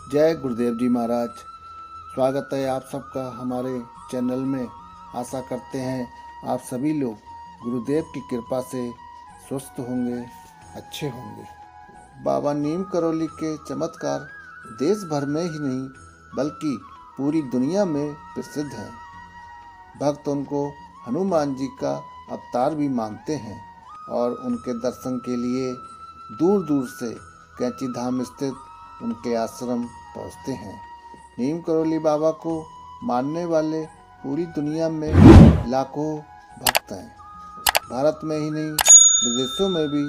जय गुरुदेव जी महाराज। स्वागत है आप सबका हमारे चैनल में। आशा करते हैं आप सभी लोग गुरुदेव की कृपा से स्वस्थ होंगे, अच्छे होंगे। बाबा नीम करौली के चमत्कार देश भर में ही नहीं बल्कि पूरी दुनिया में प्रसिद्ध हैं। भक्त उनको हनुमान जी का अवतार भी मानते हैं और उनके दर्शन के लिए दूर दूर से कैंची धाम स्थित उनके आश्रम पहुंचते हैं। नीम करौली बाबा को मानने वाले पूरी दुनिया में लाखों भक्त हैं। भारत में ही नहीं विदेशों में भी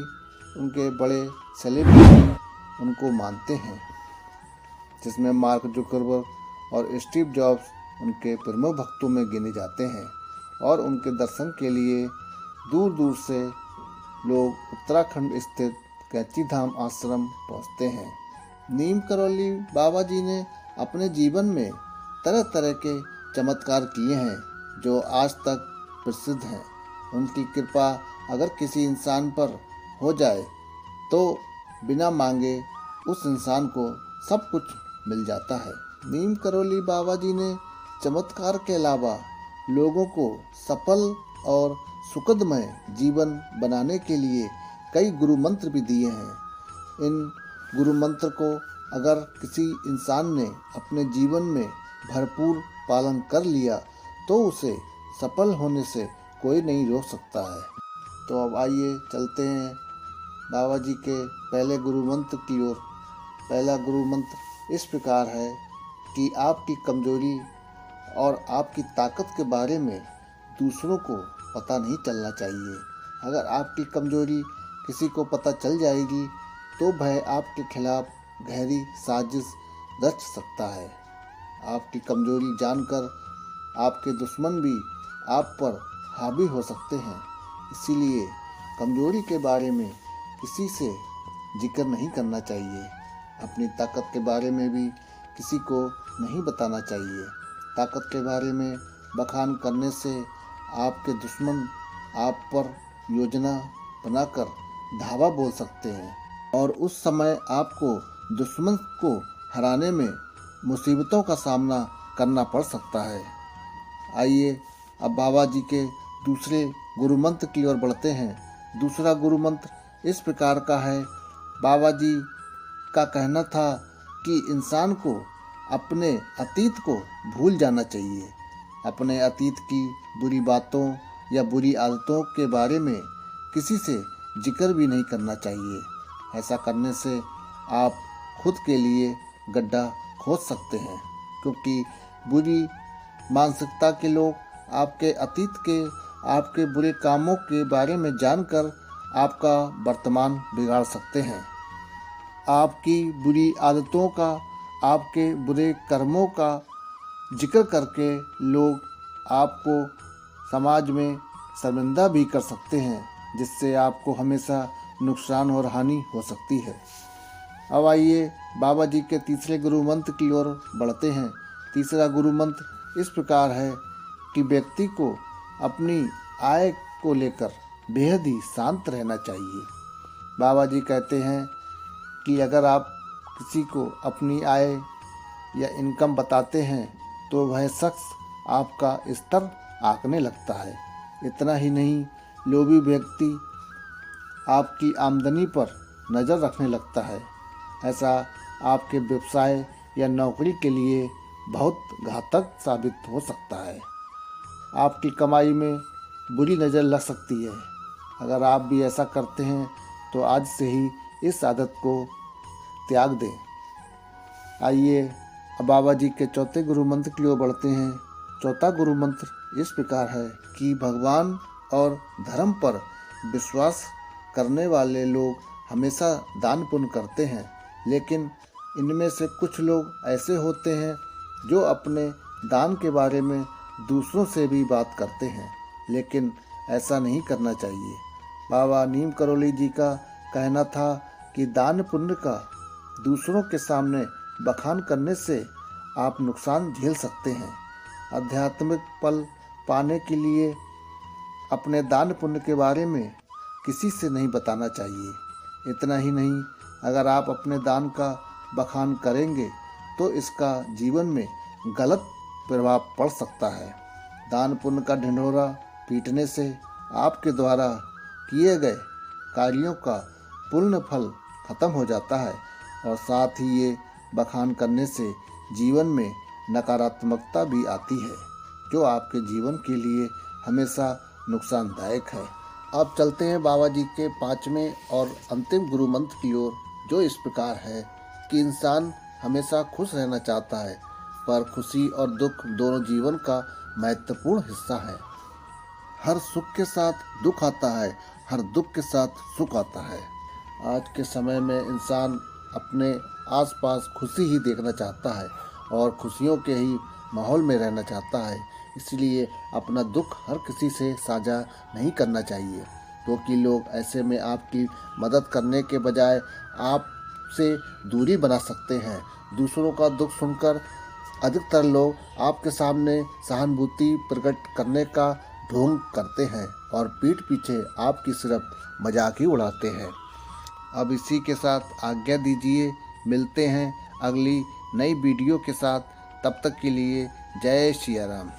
उनके बड़े सेलिब्रिटी उनको मानते हैं, जिसमें मार्क जुकरबर्ग और स्टीव जॉब्स उनके प्रमुख भक्तों में गिने जाते हैं और उनके दर्शन के लिए दूर दूर से लोग उत्तराखंड स्थित कैंची धाम आश्रम पहुंचते हैं। नीम करौली बाबा जी ने अपने जीवन में तरह तरह के चमत्कार किए हैं जो आज तक प्रसिद्ध हैं। उनकी कृपा अगर किसी इंसान पर हो जाए तो बिना मांगे उस इंसान को सब कुछ मिल जाता है। नीम करौली बाबा जी ने चमत्कार के अलावा लोगों को सफल और सुखदमय जीवन बनाने के लिए कई गुरु मंत्र भी दिए हैं। इन गुरु मंत्र को अगर किसी इंसान ने अपने जीवन में भरपूर पालन कर लिया तो उसे सफल होने से कोई नहीं रोक सकता है। तो अब आइए चलते हैं बाबा जी के पहले गुरु मंत्र की ओर। पहला गुरु मंत्र इस प्रकार है कि आपकी कमजोरी और आपकी ताकत के बारे में दूसरों को पता नहीं चलना चाहिए। अगर आपकी कमजोरी किसी को पता चल जाएगी तो वह आपके खिलाफ गहरी साजिश रच सकता है। आपकी कमजोरी जानकर आपके दुश्मन भी आप पर हावी हो सकते हैं। इसीलिए कमजोरी के बारे में किसी से जिक्र नहीं करना चाहिए। अपनी ताकत के बारे में भी किसी को नहीं बताना चाहिए। ताकत के बारे में बखान करने से आपके दुश्मन आप पर योजना बनाकर धावा बोल सकते हैं और उस समय आपको दुश्मन को हराने में मुसीबतों का सामना करना पड़ सकता है। आइए अब बाबा जी के दूसरे गुरु मंत्र की ओर बढ़ते हैं। दूसरा गुरु मंत्र इस प्रकार का है। बाबा जी का कहना था कि इंसान को अपने अतीत को भूल जाना चाहिए। अपने अतीत की बुरी बातों या बुरी आदतों के बारे में किसी से जिक्र भी नहीं करना चाहिए। ऐसा करने से आप खुद के लिए गड्ढा खोद सकते हैं, क्योंकि बुरी मानसिकता के लोग आपके अतीत के आपके बुरे कामों के बारे में जानकर आपका वर्तमान बिगाड़ सकते हैं। आपकी बुरी आदतों का, आपके बुरे कर्मों का जिक्र करके लोग आपको समाज में शर्मिंदा भी कर सकते हैं, जिससे आपको हमेशा नुकसान और हानि हो सकती है। अब आइए बाबा जी के तीसरे गुरु मंत्र की ओर बढ़ते हैं। तीसरा गुरु मंत्र इस प्रकार है कि व्यक्ति को अपनी आय को लेकर बेहद ही शांत रहना चाहिए। बाबा जी कहते हैं कि अगर आप किसी को अपनी आय या इनकम बताते हैं तो वह शख्स आपका स्तर आंकने लगता है। इतना ही नहीं, लोभी व्यक्ति आपकी आमदनी पर नज़र रखने लगता है। ऐसा आपके व्यवसाय या नौकरी के लिए बहुत घातक साबित हो सकता है। आपकी कमाई में बुरी नज़र लग सकती है। अगर आप भी ऐसा करते हैं तो आज से ही इस आदत को त्याग दें। आइए अब बाबा जी के चौथे गुरु मंत्र की ओर बढ़ते हैं। चौथा गुरु मंत्र इस प्रकार है कि भगवान और धर्म पर विश्वास करने वाले लोग हमेशा दान पुण्य करते हैं, लेकिन इनमें से कुछ लोग ऐसे होते हैं जो अपने दान के बारे में दूसरों से भी बात करते हैं, लेकिन ऐसा नहीं करना चाहिए। बाबा नीम करौली जी का कहना था कि दान पुण्य का दूसरों के सामने बखान करने से आप नुकसान झेल सकते हैं। आध्यात्मिक फल पाने के लिए अपने दान पुण्य के बारे में किसी से नहीं बताना चाहिए। इतना ही नहीं, अगर आप अपने दान का बखान करेंगे तो इसका जीवन में गलत प्रभाव पड़ सकता है। दान पुण्य का ढिंढोरा पीटने से आपके द्वारा किए गए कार्यों का पुण्य फल खत्म हो जाता है और साथ ही ये बखान करने से जीवन में नकारात्मकता भी आती है, जो आपके जीवन के लिए हमेशा नुकसानदायक है। अब चलते हैं बाबा जी के 5वें और अंतिम गुरु मंत्र की ओर, जो इस प्रकार है कि इंसान हमेशा खुश रहना चाहता है, पर खुशी और दुख दोनों जीवन का महत्वपूर्ण हिस्सा है। हर सुख के साथ दुख आता है, हर दुख के साथ सुख आता है। आज के समय में इंसान अपने आसपास खुशी ही देखना चाहता है और खुशियों के ही माहौल में रहना चाहता है, इसलिए अपना दुख हर किसी से साझा नहीं करना चाहिए, क्योंकि लोग ऐसे में आपकी मदद करने के बजाय आपसे दूरी बना सकते हैं। दूसरों का दुख सुनकर अधिकतर लोग आपके सामने सहानुभूति प्रकट करने का ढोंग करते हैं और पीठ पीछे आपकी सिर्फ मजाक ही उड़ाते हैं। अब इसी के साथ आज्ञा दीजिए, मिलते हैं अगली नई वीडियो के साथ। तब तक के लिए जय सिया राम।